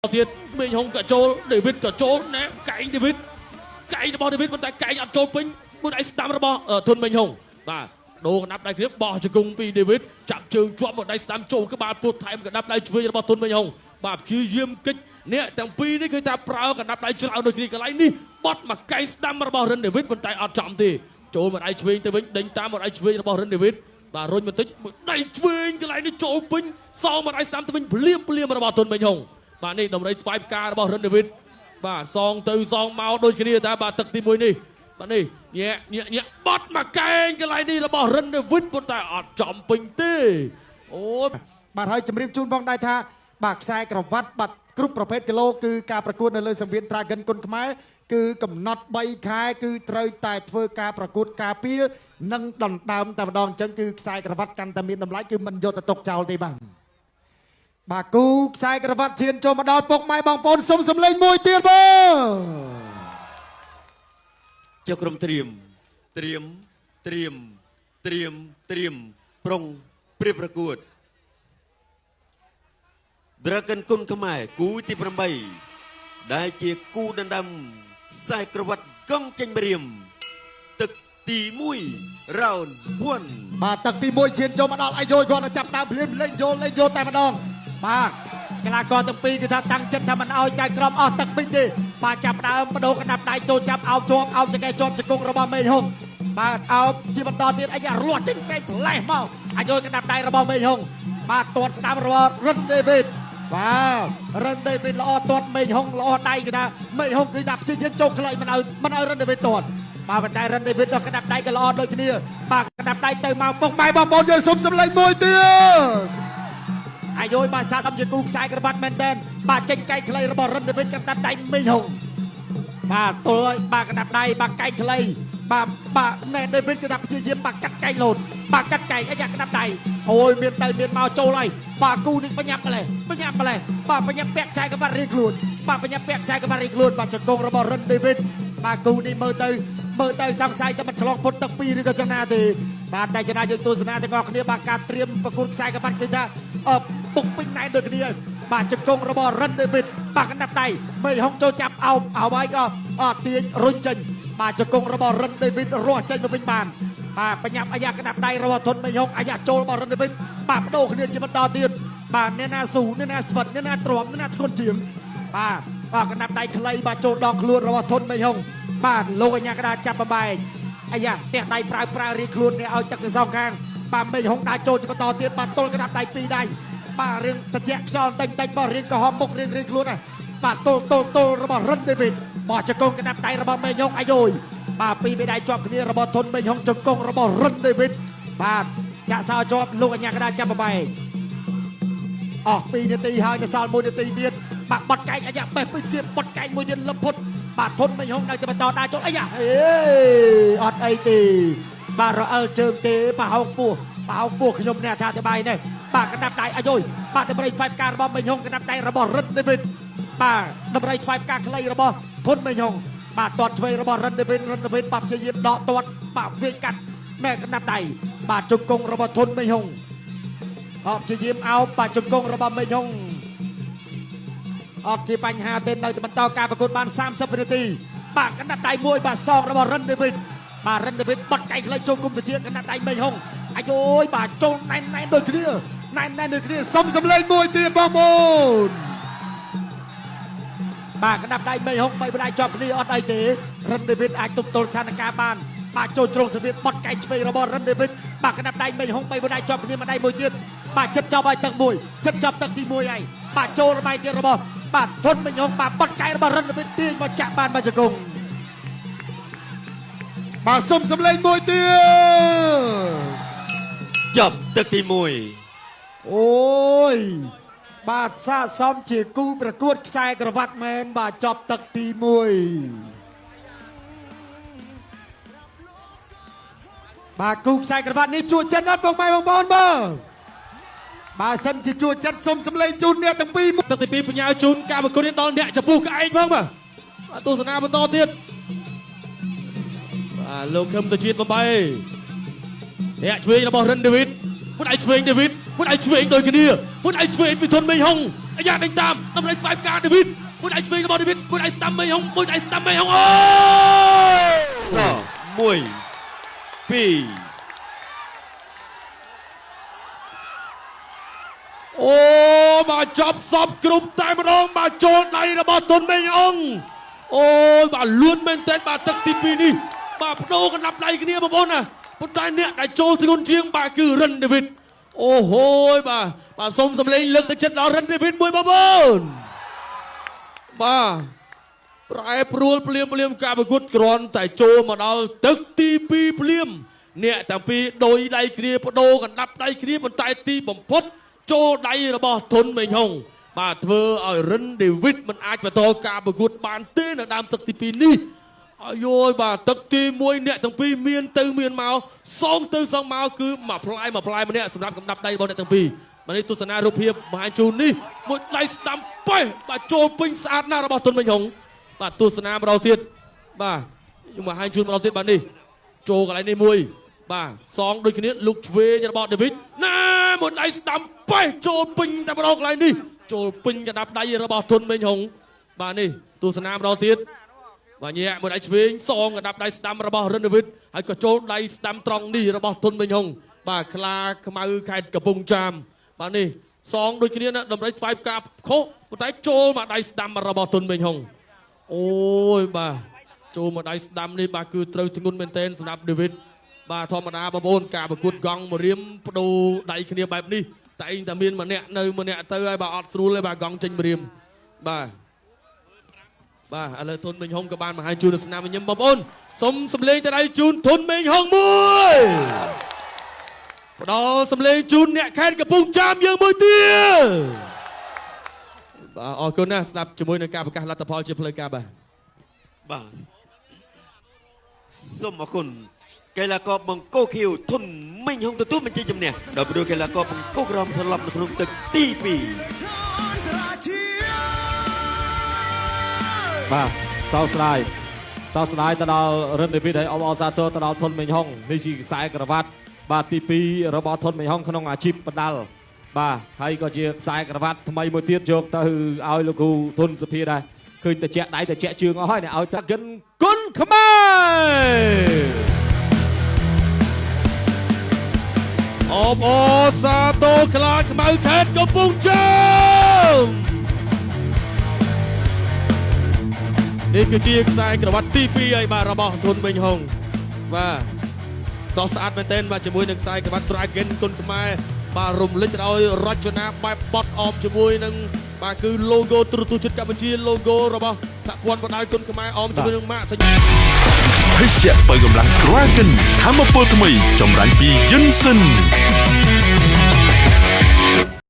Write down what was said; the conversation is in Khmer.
ទៀតមេញហុងក៏ចូលដេវីតក៏ចូលណែកែងដេវីតកែងរបស់ដេវីតប៉ុន្តែកែងអត់ចូលពេញមួយដៃស្ដាំរបស់ធុនមេញហុងបាទដូរកណ្ដាប់ដៃគ្នាបោះជង្គង់ពីដេវីតចាប់ជើងជាប់មួយដៃស្ដាំចូលក្បាលពោះថែមកណ្ដាប់ដៃឆ្វេងរបស់ធុនមេញហុងបាទព្យាយាមកិច្ចអ្នកទាំងពីរនេះគឺថាប្រើកណ្ដាប់ដៃច្រើនដូចគ្នាកន្លែងនេះបត់មកកែងស្ដាំរបស់រិនដេវីតប៉ុន្តែអត់ចំទេចូលមួយដៃឆ្វេងទៅវិញដេញតាមមួយដៃឆ្វេងរបស់រិនដេវីតបាទរុញបន្តិចមួយដៃឆ្វេងកន្លែងនេះចូលពេញសងមួយដៃស្ដាំទៅវិញភ្លាមរបស់ធុនមេញហុងបាទនេះតម្រៃស្វាយផ្ការបស់រិនដេវីតបាទសងទៅសងមកដូចគ្នាតែបាទទឹកទី1នេះបាទនេះញាក់បត់មកកែងកន្លែងនេះរបស់រិនដេវីតប៉ុន្តែអត់ចំពេញទេអូបាទហើយជំរាបជូនផងដែរថាបាទខ្សែក្រវ៉ាត់បាទគ្រប់ប្រភេទគីឡូគឺការប្រកួតនៅលើសង្វៀន Dragon គុនខ្មែរគឺកំណត់3ខែគឺត្រូវតែធ្វើការប្រកួតការពារនិងដណ្ដើមតែម្ដងអញ្ចឹងគឺខ្សែក្រវ៉ាត់កាន់តែមានតម្លៃគឺមិនយកទៅទុកចោលទេបាទគូខ្សែក្រវ៉ាត់ឈានចូលមកដល់ពុកម៉ែបងប្អូនសុំសម្លេងមួយទៀតបងចុះក្រុមត្រៀមប្រុងព្រៀបប្រកួត Dragon គុនខ្មែរគូទី8ដែលជាគូដណ្ដើមខ្សែក្រវ៉ាត់កង់ចេញម្រាមទឹកទី1 round 1បាទទឹកទី1ឈានចូលមកដល់អាយុគាត់ចាប់ដើមភ្លាមលេងចូលតែម្ដងបាទកីឡាករទាំងពីរគឺថាតាំងចិត្តថាមិនអោយចៅក្រមអស់ទឹកពេញទេបាទចាប់ដើមបដូរកណ្ដាប់ដៃចូលចាប់អោបជាប់អោបចង្កេះជាប់ជង្គង់របស់មេហុងបាទអោបជាបន្តទៀតអាយ៉ារលាស់ចេញកែផ្លេះមកអាយុកណ្ដាប់ដៃរបស់មេហុងបាទទាត់ស្ដាំរបស់រិនដេវីតបាទរិនដេវីតល្អទាត់មេហុងល្អដៃគឺថាមេហុងគឺថាព្យាយាមចូលខ្លីមិនឲ្យរិនដេវីតទាត់បាទប៉ុន្តែរិនដេវីតដល់កណ្ដាប់ដៃក៏ល្អដូចគ្នាបាទកណ្ដាប់ដៃទៅមកពុកម៉ែបងប្អូនយើងសុំសម្លេងមួយទៀតអាយុបាទសាសំជាគូខ្សែក្រវ៉ាត់មែនតើបាទចេញកែខ្លីរបស់រិនដេវីតកណ្ដាប់ដៃមេហុងបាទទល់បាទកណ្ដាប់ដៃបាទកែខ្លីបាទណែដេវីតគឺថាព្យាយាមបាទកាត់កែលោតបាទកាត់កែអាយ៉ាកណ្ដាប់ដៃអូយមានមកចូលហើយបាទគូនេះបញ្ញាប់ម្លេះបាទបញ្ញាប់ពាក់ខ្សែក្រវ៉ាត់រៀងខ្លួនបាទបញ្ញាប់ពាក់ខ្សែក្រវ៉ាត់រៀងខ្លួនបាទជង្គង់របស់រិនដេវីតបាទគូនេះមើលទៅសង្ស័យតែមិនឆ្លងផុតទឹកពីរឬក៏យ៉ាងណាទេបាទតែចំណាយយើងទស្សនាទាំងអស់គ្នាបាទការត្រៀមប្រកួតខ្សែក្រវ៉ាត់គឺថាពុកពេញណែដូចគ្នាបាទជង្គង់របស់រិនដេវីតបាទកណ្ដាប់ដៃមេហុងចូលចាប់អោបហើយក៏ទាញរុញចេញបាទជង្គង់របស់រិនដេវីតរស់ចេញមកវិញបានបាទបញ្ញាប់អាយ៉ាកណ្ដាប់ដៃរបស់ធុនមេហុងអាយ៉ាចូលរបស់រិនដេវីតបាទបដូរគ្នាជាបន្តទៀតបាទអ្នកណាស៊ូអ្នកណាស្វិតអ្នកណាទ្រាំអ្នកណាធ្ងន់ជាងបាទកណ្ដាប់ដៃខ្លីបាទចូលដងខ្លួនរបស់ធុនមេហុងបាទលោកអាញាកដាចាប់បបែកអាយ៉ាផ្ទះដៃប្រើរៀងខ្លួននេះឲ្យទឹកទៅសងខាងបាទមេហុងដើរចូលជាបន្តទៀតបាទទល់កណ្ដាប់ដៃពីរដៃបាទរៀងត្រជាក់ខ្យល់តិចបាទរៀងក្រហមមុខរៀងខ្លួនដែរបាទទល់របស់រិនដេវីតបោះជង្គង់កណ្ដាប់ដៃរបស់មេហុងអាយុយបាទពីរមេដៃជាប់គ្នារបស់ធុនមេហុងជង្គង់របស់រិនដេវីតបាទចាក់សោជាប់លោកអាញាកដាចាប់បបែកអស់2នាទីហើយនៅសល់1នាទីទៀតបាទបត់កែងអាយ៉ាបេះពីទៀតបត់កែងមួយទៀតលឹបផុតបាទធុនមេហុងនៅតែបន្តដើរចូលអាយ៉ាអត់អីទេបាទរអិលជើងទេប្រហោងពោះខ្ញុំអ្នកថាទៅបាយនេះបាទកណ្ដាប់ដៃអាយុយបាទតម្រៃខ្វាយផ្ការបស់មេហុងកណ្ដាប់ដៃរបស់រិនដេវីតបាទតម្រៃខ្វាយផ្កាខ្លីរបស់ធុនមេហុងបាទទាត់ឆ្វេងរបស់រិនដេវីតបាទព្យាយាមដកទាត់បាទវាយកាត់ណែកណ្ដាប់ដៃបាទជង្គង់របស់ធុនមេហុងព្យាយាមអោបបាទជង្គង់របស់មេហុងអត់ជាបញ្ហាទេនៅតែបន្តការប្រកួតបាន30វិនាទីបាទកណ្ដាប់ដៃមួយបាទសងរបស់រិនដេវីតបាទរិនដេវីតបត់កែងខ្លីចូលគុំទៅជាកណ្ដាប់ដៃមេហុងអាយុយបាទចូលណែនដូចគ្នាដូចគ្នាសុំសម្លេងមួយទៀតបងប្អូនបាទកណ្ដាប់ដៃមេហុងបីបណ្ដាជាប់គ្នាអត់អីទេរិនដេវីតអាចទប់ទល់ស្ថានភាពបានបាទចូលជ្រុងសវិតបត់កែងឆ្វេងរបស់រិនដេវីតបាទកណ្ដាប់ដៃមេហុងបីបណ្ដាជាប់គ្នាម្ដាយមួយទៀតបាទចិត្តចាប់ឲ្យទឹកមួយចិត្តចាប់ទឹកទី1ហើយបាទចូលរបាយទៀតរបស់បាទធុនមេហុងបាទបត់កែងរបស់រិនដេវីតទាញមកចាក់បានមកជង្គង់បាទសុំសម្លេងមួយទៀតចប់ទឹកទី1អូយបាទសាសំជាគូប្រកួតខ្សែក្រវ៉ាត់មែនបាទចប់ទឹកទី1បាទគូខ្សែក្រវ៉ាត់នេះជួចិត្តណាស់បងប្អូនបើសិនជាជួចិត្តសុំសម្លេងជូនអ្នកទាំងពីរទឹកទី2បញ្ញាជូនការប្រកួតនេះដល់អ្នកចំពោះក្អែកផងបាទទស្សនាបន្តទៀតបាទលោកខឹមសុជាតិ8អ្នកឆ្វេងរបស់រិនដេវីតមួយដៃឆ្វេងដេវីត មួយដៃឆ្វេងដូចគ្នាមួយដៃឆ្វេងពីធនមេហុងអាយ៉ាដេញតាមតម្រៃ5ការដេវីតមួយដៃឆ្វេងរបស់ដេវីតមួយដៃស្ដាំមេហុងមួយដៃស្ដាំមេហុងអូ 1 2 អូមកចាប់សពគ្រប់តែម្ដងមកចូលដៃរបស់ធនមេហុងអូយបាទលឿនមែនទែនបាទទឹកទី2នេះបាទបដូរកណ្ដាប់ដៃគ្នាបងប្អូនណាប៉ុន្តែអ្នកដែលចូលធ្ងន់ជាងបាទគឺរិនដេវីតអូហូយបាទសូមសម្លេងលើកទឹកចិត្តដល់រិនដេវីតមួយបងប្អូនបាទប្រែប្រួលភ្លាមការប្រកួតគ្រាន់តែចូលមកដល់ទឹកទី2ភ្លាមអ្នកទាំងពីរដោយដៃគ្នាបដូរកណ្ដាប់ដៃគ្នាប៉ុន្តែទីបំផុតចូលដៃរបស់ធនមេហុងបាទធ្វើឲ្យរិនដេវីតមិនអាចបន្តការប្រកួតបានទេនៅដើមទឹកទី2នេះអាយយបាទទឹកទី1អ្នកទាំងពីរមានទៅមានមកសងទៅសងមកគឺមួយផ្លែម្នាក់សម្រាប់កំដាប់ដៃរបស់អ្នកទាំងពីរបាទនេះទស្សនារូបភាពបង្ហាញជូននេះមួយដៃស្ដាំប៉េះបាទចូលពេញស្អាតណាស់របស់ធនមេហុងបាទទស្សនាម្ដងទៀតបាទខ្ញុំបង្ហាញជូនម្ដងទៀតបាទនេះចូលកន្លែងនេះមួយបាទសងដូចគ្នាលុកឆ្វេងរបស់ដេវីតណាមួយដៃស្ដាំប៉េះចូលពេញតែម្ដងកន្លែងនេះចូលពេញកណ្ដាប់ដៃរបស់ធនមេហុងបាទនេះទស្សនាម្ដងទៀតបាទញាក់មួយដៃឆ្វេងសងកណ្ដាប់ដៃស្ដាំរបស់រិនដេវីតហើយក៏ចូលដៃស្ដាំត្រង់នេះរបស់ធនមេហុងបាទខ្លាខ្មៅខេត្តកំពង់ចាមបាទនេះសងដូចគ្នាណាតម្រូវស្វែងការខុសប៉ុន្តែចូលមកដៃស្ដាំរបស់ធនមេហុងអូយបាទចូលមកដៃស្ដាំនេះបាទគឺត្រូវធ្ងន់មែនទែនសម្រាប់ដេវីតបាទធម្មតាបងប្អូនការប្រកួតកង់មករៀមបដូរដៃគ្នាបែបនេះតែឯងតែមានម្នាក់នៅម្នាក់ទៅហើយបាទអត់ស្រួលទេបាទកង់ចេញមករៀមបាទឥឡូវធនមេហុងក៏បានបង្ហាញជូននៅស្នាមញញឹមបងប្អូនសុំសម្លេងទៅដៃជូនធនមេហុងមួយផ្ដល់សម្លេងជូនអ្នកខេត្តកំពង់ចាមយើងមួយទៀតបាទអរគុណណាស់ស្ដាប់ជាមួយនឹងការប្រកាសលទ្ធផលជាផ្លូវការបាទសូមអរគុណកីឡាករបង្គោលខៀវធនមេហុងទទួលបញ្ជាជំនះដល់ព្រោះកីឡាករបង្គោលក្រមស្លាប់នៅក្នុងទឹកទី2បាទសោកស្ដាយទៅដល់រិនដេវីតហើយអបអរសាទរទៅដល់ធនមេហុងនេះជាខ្សែក្រវ៉ាត់បាទទី2របស់ធនមេហុងក្នុងអាជីពបណ្ដាល់បាទហើយក៏ជាខ្សែក្រវ៉ាត់ថ្មីមួយទៀតយកទៅឲ្យលោកគ្រូធនសុភាដែរឃើញតែជាក់ដៃតែជាក់ជើងអស់ហើយឲ្យតាគិនគុណខ្មែរអបអរសាទរខ្លាខ្មៅខេត្តកំពង់ចាមនេះគឺជាខ្សែក្រវ៉ាត់ទី2ហើយបាទរបស់ធនមេហុងបាទសោះស្អាតមែនទែនបាទជាមួយនឹងខ្សែក្រវ៉ាត់ Dragon គុណខ្មែរបាទរំលេចឲ្យរចនាបែបបត់អមជាមួយនឹងបាទគឺ logo ទូរទស្សន៍ជាតិកម្ពុជា logo របស់សហព័ន្ធបណ្ដាញគុណខ្មែរអមជាមួយនឹងម៉ាកសញ្ញាភេសជ្ជៈបើកម្លាំង Dragon ថាមពលថ្មីចម្រាញ់ពី Johnson